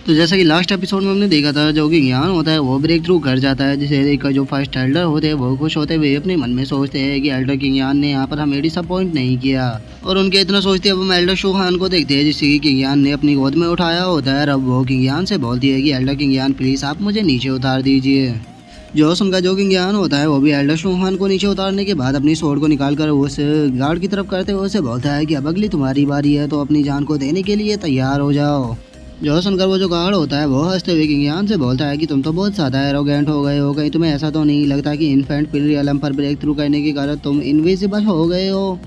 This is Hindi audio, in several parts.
तो जैसा कि लास्ट एपिसोड में हमने देखा था, जो कि ज्ञान होता है वो ब्रेक थ्रू कर जाता है, जिसे देख कर जो फर्स्ट एल्डर होते हैं वो खुश होते हुए अपने मन में सोचते हैं कि एल्डर किंग ज्ञान ने यहाँ पर हमें डिसअपॉइंट नहीं किया। और उनके इतना सोचते अब हम एल्डर शोहान को देखते हैं, जिससे कि किंग ज्ञान ने अपनी गोद में उठाया होता है। अब वो किंग ज्ञान से बोलती है कि एल्डर किंग ज्ञान प्लीज आप मुझे नीचे उतार दीजिए। जो उनका जो किंग ज्ञान होता है वो भी एल्डर शोहान को नीचे उतारने के बाद अपनी स्वॉर्ड को निकालकर उस गार्ड की तरफ करते हुए उसे बोलता है कि अब अगली तुम्हारी बारी है, तो अपनी जान को देने के लिए तैयार हो जाओ। जो सुनकर वो जो गार्ड होता है वो हंसते हुए किंग ज्ञान से बोलता है कि तुम तो बहुत ज़्यादा एरोगेंट हो गए हो, कहीं तुम्हें ऐसा तो नहीं लगता कि इन्फेंट रियलम पर ब्रेक थ्रू करने के कारण तुम इनविजिबल हो गए हो।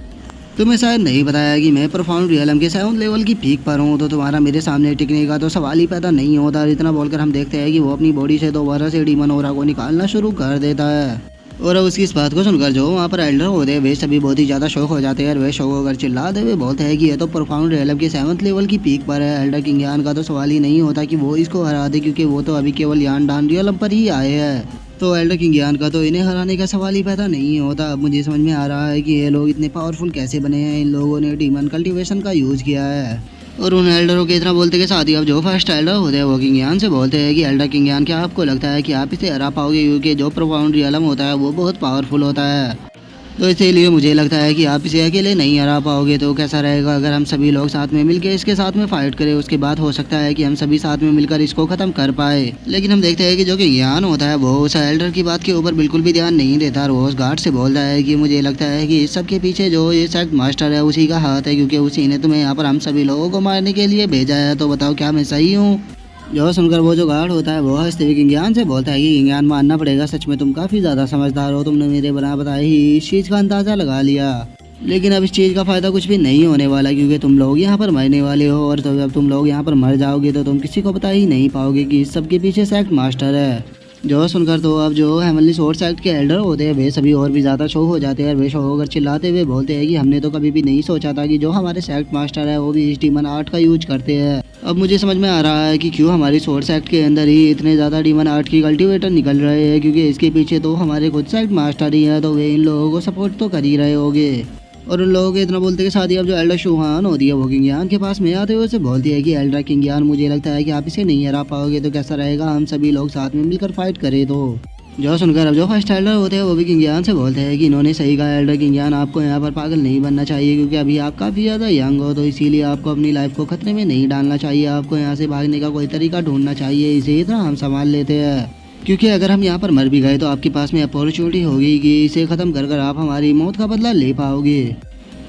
तुम्हें शायद नहीं बताया कि मैं प्रोफाउंड रियलम के 7th लेवल की पीक पर हूँ, तो तुम्हारा मेरे सामने टिकने का तो सवाल ही पैदा नहीं होता। और इतना बोलकर हम देखते हैं कि वो अपनी बॉडी से दोबारा से डीमन ओरा को निकालना शुरू कर देता है। और अब उसकी इस बात को सुनकर जो वहाँ पर एल्डर होते हैं वे सभी बहुत ही ज़्यादा शौक हो जाते हैं। और वे शौक होकर चिल्लाते हुए बोलते हैं कि ये तो प्रोफाउंड रियलम के 7th लेवल की पीक पर है। एल्डर किंग ज्ञान का तो सवाल ही नहीं होता कि वो इसको हरा दे, क्योंकि वो तो अभी केवल यान डान रियलम पर ही आए हैं। तो एल्डर किंग ज्ञान का तो इन्हें हराने का सवाल ही पैदा नहीं होता। अब मुझे समझ में आ रहा है कि ये लोग इतने पावरफुल कैसे बने हैं। इन लोगों ने डीमन कल्टीवेशन का यूज़ किया है। और उन एल्डरों के इतना बोलते के साथ ही अब जो फर्स्ट एल्डर होते हैं वो किंग ज्ञान से बोलते हैं कि एल्डर किंग ज्ञान क्या आपको लगता है कि आप इसे हरा पाओगे, क्योंकि जो प्रोफाउंड रियलम होता है वो बहुत पावरफुल होता है। तो इसीलिए मुझे लगता है कि आप इसे अकेले नहीं हरा पाओगे। तो कैसा रहेगा अगर हम सभी लोग साथ में मिलकर इसके साथ में फाइट करें, उसके बाद हो सकता है कि हम सभी साथ में मिलकर इसको खत्म कर पाए। लेकिन हम देखते हैं कि जो कि ज्ञान होता है वो उस एल्डर की बात के ऊपर बिल्कुल भी ध्यान नहीं देता। और वो उस गार्ड से बोलता है कि मुझे लगता है कि इस सब के पीछे जो ये सेक्ट मास्टर है उसी का हाथ है, क्योंकि उसी ने तुम्हें यहाँ पर हम सभी लोगों को मारने के लिए भेजा है। तो बताओ क्या मैं सही हूँ? जो सुनकर वो जो गार्ड होता है वो हंसते हुए किंग ज्ञान से बोलता है कि किंग ज्ञान मानना पड़ेगा, सच में तुम काफ़ी ज़्यादा समझदार हो। तुमने मेरे बना बताए ही इस चीज़ का अंदाज़ा लगा लिया। लेकिन अब इस चीज़ का फ़ायदा कुछ भी नहीं होने वाला, क्योंकि तुम लोग यहाँ पर मरने वाले हो। और तो जब तुम लोग यहाँ पर मर जाओगे तो तुम किसी को बता ही नहीं पाओगे कि इस सब के पीछे सेक्ट मास्टर है। जो सुनकर तो अब जो हेवनली स्वॉर्ड सेक्ट के एल्डर होते हैं वे सभी और भी ज़्यादा शौक हो जाते हैं। और वे शौक होकर चिल्लाते हुए बोलते हैं कि हमने तो कभी भी नहीं सोचा था कि जो हमारे सेक्ट मास्टर है वो भी इस डीमन आर्ट का यूज करते हैं। अब मुझे समझ में आ रहा है कि क्यों हमारी स्वॉर्ड सेक्ट के अंदर ही इतने ज़्यादा डीमन आर्ट की कल्टीवेटर निकल रहे हैं, क्योंकि इसके पीछे तो हमारे खुद सेक्ट मास्टर ही है। तो वे इन लोगों को सपोर्ट तो कर ही रहे होंगे। और उन लोगों के इतना बोलते के साथ ही अब जो एल्डर शोहान होती है वो किंग ज्ञान के पास में आते हुए उसे बोलती है कि एल्डर किंग ज्ञान मुझे लगता है कि आप इसे नहीं हरा पाओगे, तो कैसा रहेगा हम सभी लोग साथ में मिलकर फाइट करें। तो जो सुनकर अब जो फर्स्ट एल्डर होते हैं वो भी किंग ज्ञान से बोलते हैं कि इन्होंने सही कहा एल्डर किंग ज्ञान, आपको यहाँ पर पागल नहीं बनना चाहिए, क्योंकि अभी आप काफ़ी ज़्यादा यंग हो। तो इसीलिए आपको अपनी लाइफ को खतरे में नहीं डालना चाहिए। आपको यहाँ से भागने का कोई तरीका ढूंढना चाहिए, इसे इतना हम संभाल लेते हैं। क्योंकि अगर हम यहाँ पर मर भी गए तो आपके पास में अपॉर्चुनिटी होगी कि इसे ख़त्म कर आप हमारी मौत का बदला ले पाओगे।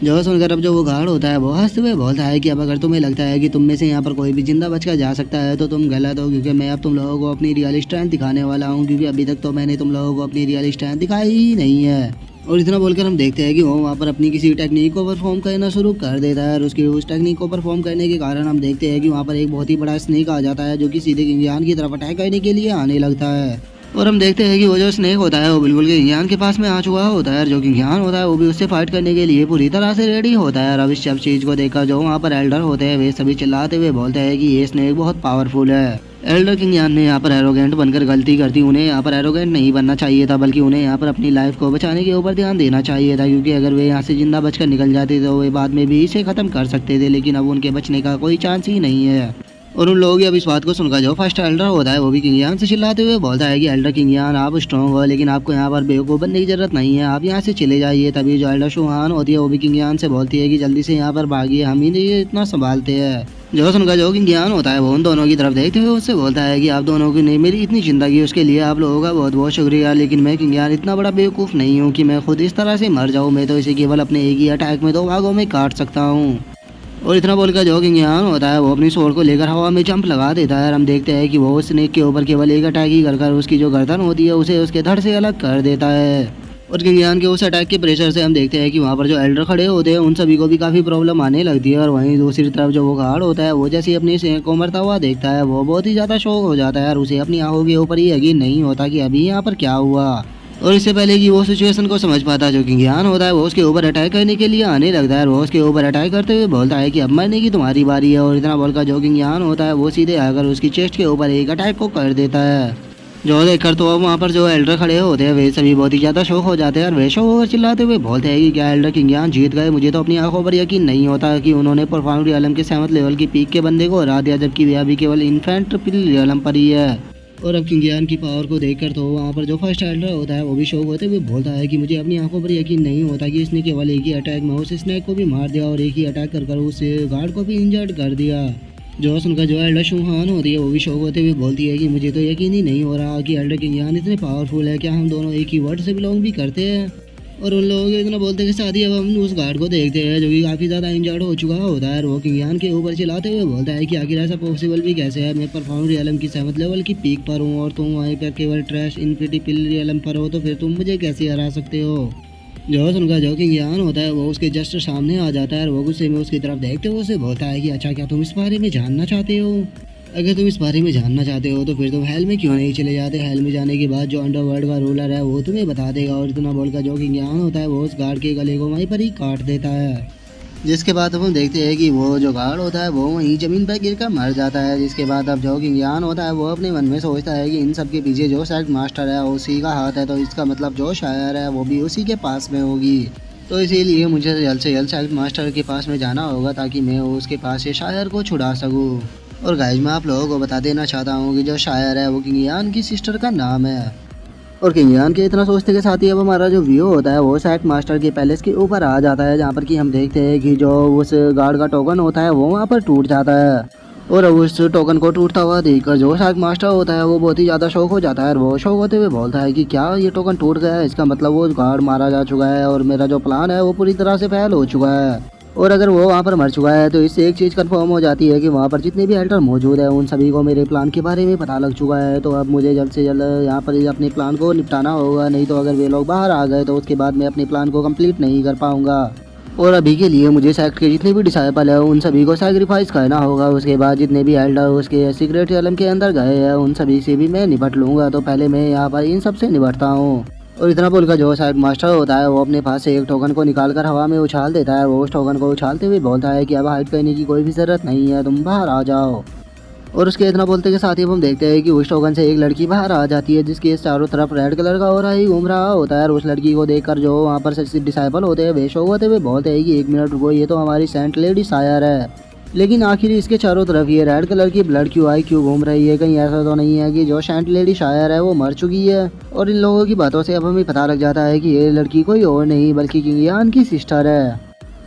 जो सुनकर अब जो वो गार्ड होता है वो हंसते हुए बोलता है कि अब अगर तुम्हें लगता है कि तुम में से यहाँ पर कोई भी जिंदा बचकर जा सकता है तो तुम गलत हो, क्योंकि मैं अब तुम लोगों को अपनी रियल स्ट्रेंथ दिखाने वाला हूँ। क्योंकि अभी तक तो मैंने तुम लोगों को अपनी रियल स्ट्रेंथ दिखाई ही नहीं है। और इतना बोलकर हम देखते हैं कि वो वहाँ पर अपनी किसी टेक्निक को परफॉर्म करना शुरू कर देता है। और उसकी उस टेक्निक को परफॉर्म करने के कारण हम देखते हैं कि वहाँ पर एक बहुत ही बड़ा स्नेक आ जाता है, जो कि सीधे किंग ज्ञान की तरफ अटैक करने के लिए आने लगता है। और हम देखते हैं कि वो जो स्नेक होता है वो बिल्कुल किंग ज्ञान के पास में आ चुका होता है। और जो किंग ज्ञान होता है वो भी उससे फाइट करने के लिए पूरी तरह से रेडी होता है। और अब इस सब चीज़ को देखकर जो वहाँ पर एल्डर होते हैं वे सभी चिल्लाते हुए बोलते हैं कि ये स्नेक बहुत पावरफुल है। एल्डर किंग ज्ञान ने यहाँ पर एरोगेंट बनकर गलती कर दी। उन्हें यहाँ पर एरोगेंट नहीं बनना चाहिए था, बल्कि उन्हें यहाँ पर अपनी लाइफ को बचाने के ऊपर ध्यान देना चाहिए था। क्योंकि अगर वे यहाँ से जिंदा बचकर निकल जाते तो वे बाद में भी इसे ख़त्म कर सकते थे, लेकिन अब उनके बचने का कोई चांस ही नहीं है। और उन लोगों की अब इस बात को सुनकर जो फर्स्ट एल्डर होता है वो भी किंग ज्ञान से चिल्लाते हुए बोलता है कि एल्डर किंग ज्ञान आप स्ट्रॉन्ग हो, लेकिन आपको यहाँ पर बेवकूफ़ बनने की जरूरत नहीं है, आप यहाँ से चले जाइए। तभी जो एल्डर शोहान होती है वो भी किंग ज्ञान से बोलती है कि जल्दी से यहाँ पर भागिए, हम ही ये इतना संभालते हैं। जो सुनकर जो किंग ज्ञान होता है वो उन दोनों की तरफ देखते हुए उससे बोलता है कि आप दोनों की ने मेरी इतनी ज़िंदगी उसके लिए आप लोगों का बहुत बहुत शुक्रिया। लेकिन मैं किंग ज्ञान इतना बड़ा बेवकूफ़ नहीं हूँ कि मैं खुद इस तरह से मर जाऊँ। मैं तो इसे केवल अपने एक ही अटैक में 2 भागों में काट सकता हूँ। और इतना बोलकर जो किंग ज्ञान होता है वो अपनी स्वॉर्ड को लेकर हवा में जंप लगा देता है। और हम देखते हैं कि वो स्नेक के ऊपर केवल एक अटैक ही कर उसकी जो गर्दन होती है उसे उसके धड़ से अलग कर देता है। और किंग ज्ञान के उस अटैक के प्रेशर से हम देखते हैं कि वहाँ पर जो एल्डर खड़े होते हैं उन सभी को भी काफ़ी प्रॉब्लम आने लगती है। और वहीं दूसरी तरफ जो वो गार्ड होता है वो जैसे ही अपनी स्नेक को मरता हुआ देखता है वो बहुत ही ज़्यादा शौक हो जाता है। और उसे अपनी आंखों के ऊपर ही यकीन नहीं होता कि अभी यहाँ पर क्या हुआ। और इससे पहले कि वो सिचुएशन को समझ पाता जो किंग ज्ञान होता है वो उसके ऊपर अटैक करने के लिए आने लगता है। और वो उसके ऊपर अटैक करते हुए बोलता है कि अब मरने की तुम्हारी बारी है। और इतना बोलकर जो किंग ज्ञान होता है वो सीधे आकर उसकी चेस्ट के ऊपर एक अटैक को कर देता है। जो देखकर तो अब वहाँ पर जो एल्डर खड़े होते हैं वे सभी बहुत ही ज़्यादा शौक हो जाते हैं और वे शौक होकर चिल्लाते हुए बोलते हैं कि क्या एल्डर किंग यान जीत गए। मुझे तो अपनी आंखों पर यकीन नहीं होता कि उन्होंने परफॉर्म रियलम के 7th लेवल की पीक के बंदे को हरा दिया, जबकि वे अभी केवल इन्फेंट रियलम पर ही है। और अब किंग यान की पावर को देखकर तो वहाँ पर जो फर्स्ट एल्डर होता है वो भी शौक होते हुए बोलता है कि मुझे अपनी आंखों पर यकीन नहीं होता कि इसने केवल एक ही अटैक में उस स्नैक को भी मार दिया और एक ही अटैक कर उस गार्ड को भी इंजर्ड कर दिया। जो सुनकर जो एल्डर शुहान होती है वो भी शौक होते हुए बोलती है कि मुझे तो यकीन ही नहीं हो रहा कि एल्डर किंग यान इतने पावरफुल है। क्या हम दोनों एक ही वर्ड से बिलोंग भी करते हैं? और उन लोगों के इतना बोलते के साथ ही अब हम उस गार्ड को देखते हैं जो कि काफ़ी ज़्यादा इंजर्ड हो चुका होता है। वो किंग यान के ऊपर चिल्लाते हुए बोलता है कि आखिर ऐसा पॉसिबल भी कैसे है? मैं परफॉर्म रियलम की 7th लेवल की पीक पर हूँ और तुम वहीं पर केवल ट्रैश इन्फिनिटी पिल रियलम पर हो, तो फिर तुम मुझे कैसे हरा सकते हो? जो सुनकर जो किंग यान होता है वो उसके जस्ट सामने आ जाता है और वो गुस्से में उसकी तरफ देखते हुए उसे बोलता है कि अच्छा, क्या तुम इस बारे में जानना चाहते हो? अगर तुम इस बारे में जानना चाहते हो तो फिर तुम हेल में क्यों नहीं चले जाते? हेल में जाने के बाद जो अंडरवर्ल्ड का रूलर है वो तुम्हें बता देगा। और इतना बोलकर जो किंग यान होता है वो उस गार्ड के गले को वहीं पर ही काट देता है। जिसके बाद हम देखते हैं कि वो जो गार्ड होता है वो वहीं ज़मीन पर गिरकर मर जाता है। जिसके बाद अब जो किंग यान होता है वो अपने मन में सोचता है कि इन सब के पीछे जो सेलेक्ट मास्टर है उसी का हाथ है, तो इसका मतलब जो शायर है वो भी उसी के पास में होगी। तो इसीलिए मुझे जल्द से जल्द सेलेक्ट मास्टर के पास में जाना होगा ताकि मैं उसके पास से शायर को छुड़ा सकूँ। और गाइज मैं आप लोगों को बता देना चाहता हूँ कि जो शायर है वो किंग यान की सिस्टर का नाम है। और किंग यान के इतना सोचते के साथ ही अब हमारा जो व्यू होता है वो सेलेक्ट मास्टर के पैलेस के ऊपर आ जाता है, जहाँ पर कि हम देखते हैं कि जो उस गार्ड का टोकन होता है वो वहाँ पर टूट जाता है। और अब उस टोकन को टूटता हुआ देखकर जो सेलेक्ट मास्टर होता है वो बहुत ही ज़्यादा शौक हो जाता है और वो शौक होते हुए बोलता है कि क्या ये टोकन टूट गया है? इसका मतलब वो गार्ड मारा जा चुका है और मेरा जो प्लान है वो पूरी तरह से फेल हो चुका है। और अगर वो वहाँ पर मर चुका है तो इससे एक चीज़ कंफर्म हो जाती है कि वहाँ पर जितने भी एल्डर मौजूद है उन सभी को मेरे प्लान के बारे में पता लग चुका है। तो अब मुझे जल्द से जल्द यहाँ पर अपने प्लान को निपटाना होगा, नहीं तो अगर वे लोग बाहर आ गए तो उसके बाद मैं अपने प्लान को कंप्लीट नहीं कर पाऊँगा। और अभी के लिए मुझे सेक्ट के जितने भी डिसाइपल है उन सभी को सैक्रिफाइस करना होगा। उसके बाद जितने भी एल्डर उसके सीक्रेट रियलम के अंदर गए हैं उन सभी से भी मैं निपट लूँगा। तो पहले मैं यहाँ पर इन सब से निपटता हूँ। और इतना बोलकर जो साइड मास्टर होता है वो अपने पास से एक टोकन को निकालकर हवा में उछाल देता है। वो उस टोकन को उछालते हुए बोलता है कि अब हाइड करने की कोई भी ज़रूरत नहीं है, तुम बाहर आ जाओ। और उसके इतना बोलते के साथ ही हम देखते हैं कि उस टोकन से एक लड़की बाहर आ जाती है जिसके चारों तरफ रेड कलर का हो ही घूम रहा होता है। और उस लड़की को देखकर जो वहाँ पर डिसाइपल होते हैं वे शौक होते हुए बोलते हैं कि 1 मिनट रुको, ये तो हमारी सेंट लेडी शायर है। लेकिन आखिर इसके चारों तरफ ये रेड कलर की ब्लड क्यों घूम रही है? कहीं ऐसा तो नहीं है कि जो सेंट लेडी शायर है वो मर चुकी है? और इन लोगों की बातों से अब हमें पता लग जाता है कि ये लड़की कोई और नहीं बल्कि किंग यान की सिस्टर है।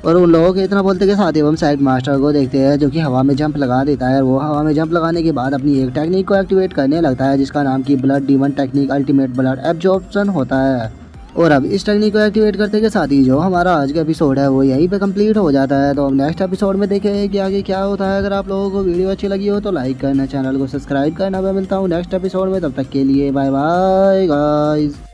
और उन लोगों के इतना बोलते के साथ ही हम साइड मास्टर को देखते हैं जो कि हवा में जंप लगा देता है। वो हवा में जंप लगाने के बाद अपनी एक टेक्निक को एक्टिवेट करने लगता है जिसका नाम की blood demon technique ultimate blood absorption होता है। और अब इस टेक्निक को एक्टिवेट करते के साथ ही जो हमारा आज का एपिसोड है वो यहीं पे कंप्लीट हो जाता है। तो अब नेक्स्ट एपिसोड में देखें कि आगे क्या होता है। अगर आप लोगों को वीडियो अच्छी लगी हो तो लाइक करना, चैनल को सब्सक्राइब करना। मैं मिलता हूँ नेक्स्ट एपिसोड में, तब तक के लिए बाय बाय गाइस।